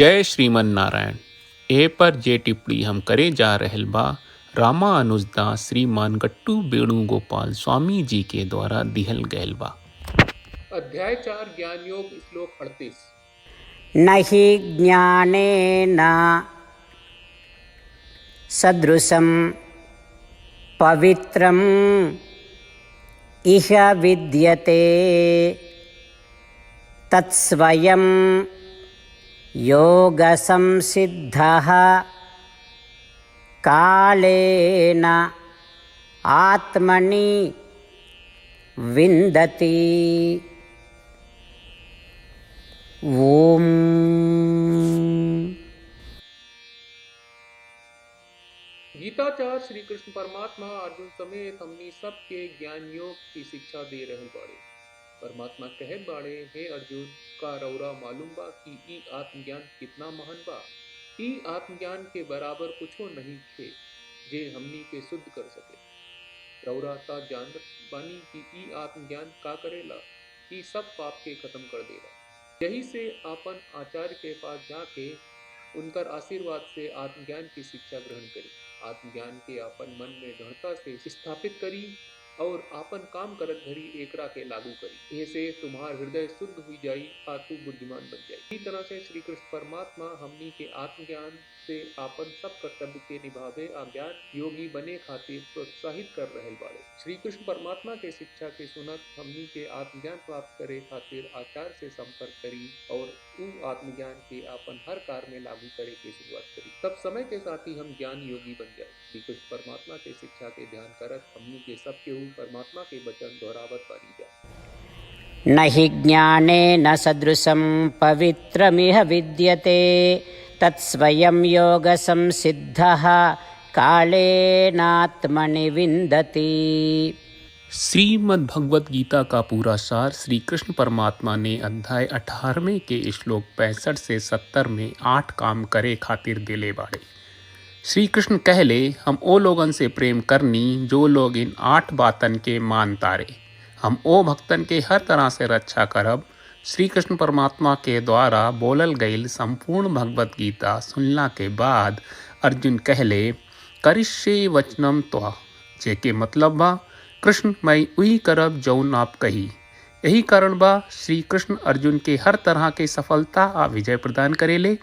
जय श्रीमन नारायण। ए पर जे टिप्पणी हम करे जा रहल बा रामानुजदास श्रीमान गट्टू वेणुगोपाल स्वामी जी के द्वारा दिहल गयल बा। अध्याय 4 ज्ञान योग श्लोक 38। न हि ज्ञानेन सदृशं पवित्रम् इह विद्यते तत्स्वयं योगसंसिद्धः कालेन आत्मनि विन्दति। ओम। गीताचार्य श्री कृष्ण परमात्मा अर्जुन समेत हमनी सबके ज्ञान योग की शिक्षा दे रहल बाड़े। परमात्मा कहत बाड़े, हे अर्जुन, का रौरा मालूम बा कि ई आत्मज्ञान कितना महान बा। ई आत्मज्ञान के बराबर कुछो नहीं थे जे हमनी के शुद्ध कर सके। रौरा ता जानत बानी कि ई आत्मज्ञान का करेला। ई सब पाप के खत्म कर देला। यही से आपन आचार्य के पास जाके उनकर आशीर्वाद से आत्मज्ञान की शिक्षा ग्रहण करी। आत्मज्ञान के आपन मन में दृढ़ता से स्थापित करी और आपन काम करत घरी एकरा के लागू करी। ऐसे तुम्हार हृदय शुद्ध हुई जाई आ तू बुद्धिमान बन जाई। इसी तरह से श्री कृष्ण परमात्मा हमनी के आत्मज्ञान से आपन सब कर्तव्य के निभावे आ ज्ञान योगी बने खातिर प्रोत्साहित कर रहल बाड़े। श्री कृष्ण परमात्मा के शिक्षा के सुनत हमनी के आत्मज्ञान प्राप्त करे खातिर आचार्य से संपर्क करी और उ आत्मज्ञान के आपन हर कार्य में लागू करे के शुरुआत करी। तब समय के साथ ही हम ज्ञान योगी बन जाए। श्री कृष्ण परमात्मा के शिक्षा के ध्यान करत हमनी के सबके परमात्मा के वचन दोहरावत बानी जा। न हि ज्ञानेन सदृशं पवित्रमिह विद्यते तत्स्वयं योगसंसिद्धः कालेनात्मनि विन्दति। श्रीमद् भगवत गीता का पूरा सार श्री कृष्ण परमात्मा ने अध्याय 18वें के श्लोक 65 से 70 में 8 काम करे खातिर दिले बाड़े। श्री कृष्ण कहले, हम ओ लोगन से प्रेम करनी जो लोग इन 8 बातन के मान तारे। हम ओ भक्तन के हर तरह से रक्षा करब। श्री कृष्ण परमात्मा के द्वारा बोलल गईल संपूर्ण भगवत गीता सुनला के बाद अर्जुन कहले, करिष्ये वचनम त्वा, जेके मतलब बा, कृष्ण मैं वही करब जौन आप कही। यही कारण बा श्री कृष्ण अर्जुन के हर तरह के सफलता आ विजय प्रदान करेले।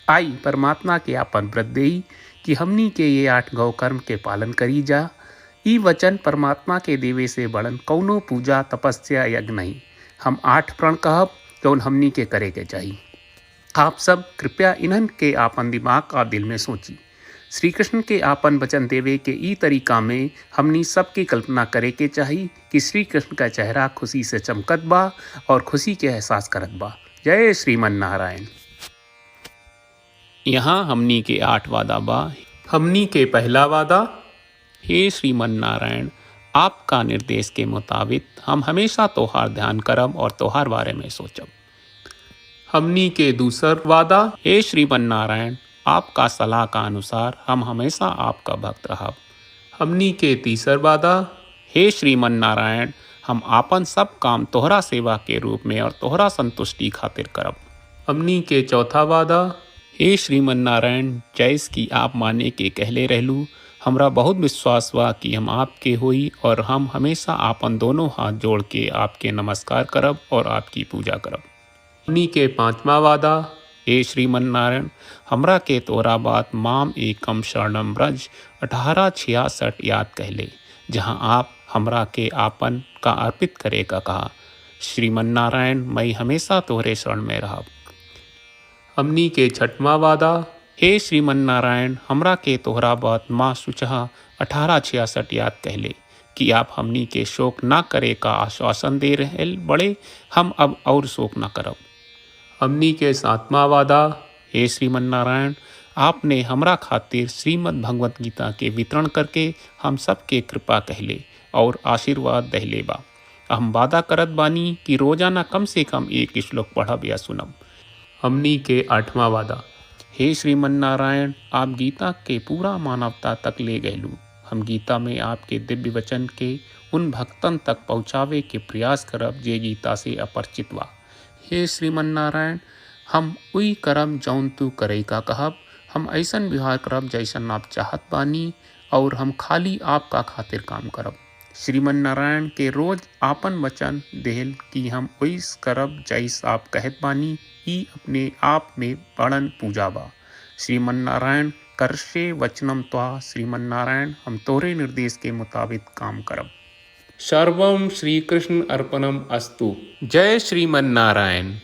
आई परमात्मा के आपन व्रत देई कि हमनी के ये 8 गौ कर्म के पालन करी जा। ई वचन परमात्मा के देवे से बड़न कौनो पूजा तपस्या यज्ञ नहीं। हम 8 प्रण कहब जौन हमनी के करे के चाहिए। आप सब कृपया इन्हन के आपन दिमाग और दिल में सोची। श्री कृष्ण के आपन वचन देवे के ई तरीका में हमनी सबकी कल्पना करे के चाहिए कि श्री कृष्ण का चेहरा खुशी से चमकत बा और खुशी के एहसास करत बा। जय श्रीमन नारायण। यहाँ हमनी के 8 वादा बा। हमनी के पहला वादा, हे श्रीमन नारायण, आपका निर्देश के मुताबिक हम हमेशा तोहार ध्यान करब और तोहार बारे में सोचब। हमनी के दूसर वादा, हे श्रीमन नारायण, आपका सलाह का अनुसार हम हमेशा आपका भक्त रहब। हमनी के तीसर वादा, हे श्रीमन नारायण, हम आपन सब काम तोहरा सेवा के रूप में और तोहरा संतुष्टि खातिर करब। हमनी के चौथा वादा, हे श्रीमन नारायण, जैस की आप माने के कहले रहलू, हमरा बहुत विश्वास बा कि हम आपके होई और हम हमेशा आपन दोनों हाथ जोड़ के आपके नमस्कार करब और आपकी पूजा करब। हमनी के पांचवा वादा, हे श्रीमन नारायण, हमरा के तोरा बात माम एकम शरणम ब्रज 1866 याद कहले, जहाँ आप हमरा के आपन का अर्पित करे का कहा। श्रीमन नारायण, मैं हमेशा तोहरे शरण में रहब। हमनी के छठवां वादा, हे श्रीमन नारायण, हमरा के तोहरा बात माँ सुचहा 1866 याद कहले कि आप हमनी के शोक ना करे का आश्वासन दे रहे बड़े। हम अब और शोक ना करब। हमनी के 7वां वादा, हे श्रीमन नारायण, आपने हमरा खातिर श्रीमद् भगवत गीता के वितरण करके हम सबके कृपा कहले और आशीर्वाद दहले बा। हम वादा करत बानी कि रोजाना कम से कम 1 श्लोक पढ़ब या सुनब। हमनी के 8वां वादा, हे श्रीमन नारायण, आप गीता के पूरा मानवता तक ले गयलू। हम गीता में आपके दिव्य वचन के उन भक्तन तक पहुँचावे के प्रयास करब जे गीता से अपरिचित बा। हे श्रीमन नारायण, हम उई करम जौन तू करई का कहब, हम ऐसन व्यवहार करब जैसन आप चाहत बानी और हम खाली आपका खातिर काम करब। श्रीमन नारायण के रोज आपन वचन देहल कि हम ओइस करब जैस आप कहत बानी, ई अपने आप में बड़न पूजा बा। श्रीमन नारायण करशे वचनम त्वा, श्रीमन नारायण हम तोरे निर्देश के मुताबिक काम करब। सर्वम श्री कृष्ण अर्पणम अस्तु। जय श्रीमन नारायण।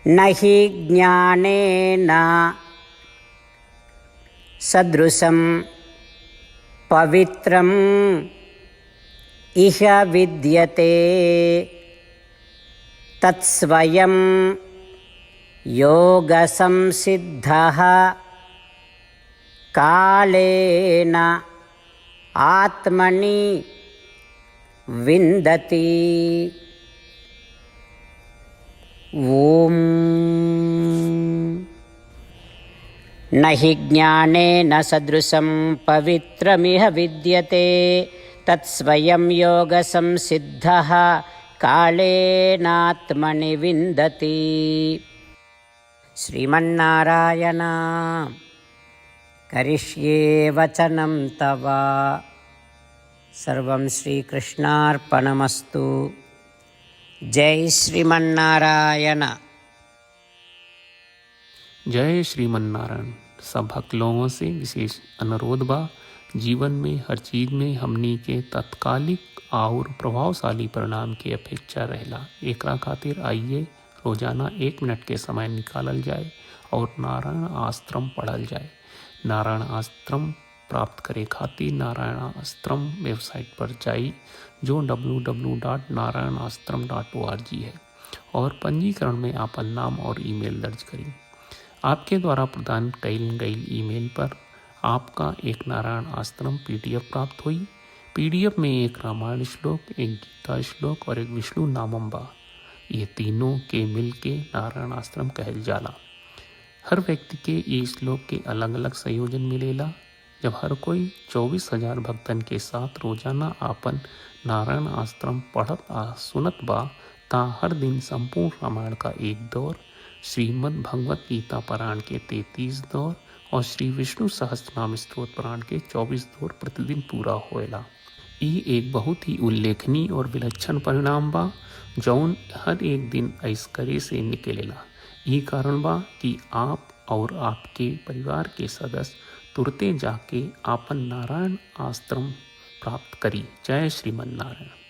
न हि ज्ञानेन सदृशं पवित्रम् इह विद्यते तत्स्वयं योगसंसिद्धः कालेन आत्मनि विन्दति। ॐ न हि ज्ञानेन सदृशं पवित्रमिह विद्यते तत्स्वयं योगसंसिद्धः कालेनात्मनि विन्दति। श्रीमन्नारायण करिष्ये वचनं तव। सर्वं श्रीकृष्णार्पणमस्तु। जय श्रीमन्नारायण। जय श्रीमन नारायण। सब भक्त लोगों से विशेष अनुरोध बा, जीवन में हर चीज में हमनी के तत्कालिक और प्रभावशाली परिणाम की अपेक्षा रहेला। एकरा खातिर आइए रोजाना 1 मिनट के समय निकालल जाए और नारायण आश्रम पढ़ल जाए। नारायण आश्रम प्राप्त करे खातिर नारायण आश्रम वेबसाइट पर जाई, जो www.narayanaashram.org है, और पंजीकरण में आपन नाम और ईमेल दर्ज करी। आपके द्वारा प्रदान कईल गई ईमेल पर आपका एक नारायण आश्रम PDF प्राप्त हुई। PDF में एक रामायण श्लोक, एक गीता श्लोक और एक विष्णु नामम बा। ये तीनों के मिल के नारायण आश्रम कहल जाला। हर व्यक्ति के ये श्लोक के अलग अलग संयोजन मिलेला। जब हर कोई 24,000 भक्तन के साथ रोजाना आपन नारायण आश्रम पढ़त आ सुनत बा, ता हर दिन संपूर्ण रामायण का 1 दौर, श्रीमद् भगवत गीता पारायण के 33 दौर और श्री विष्णु सहस्त्रनाम स्तोत्र पारायण के 24 दौर प्रतिदिन पूरा होएला। ई एक बहुत ही उल्लेखनीय और विलक्षण परिणाम बा, जौन हर एक दिन ऐस करे से निकलेला। ई कारण बा कि आप और आपके परिवार के सदस्य तुरते जाके आपन नारायण आश्रम प्राप्त करी। जय श्रीमन नारायण।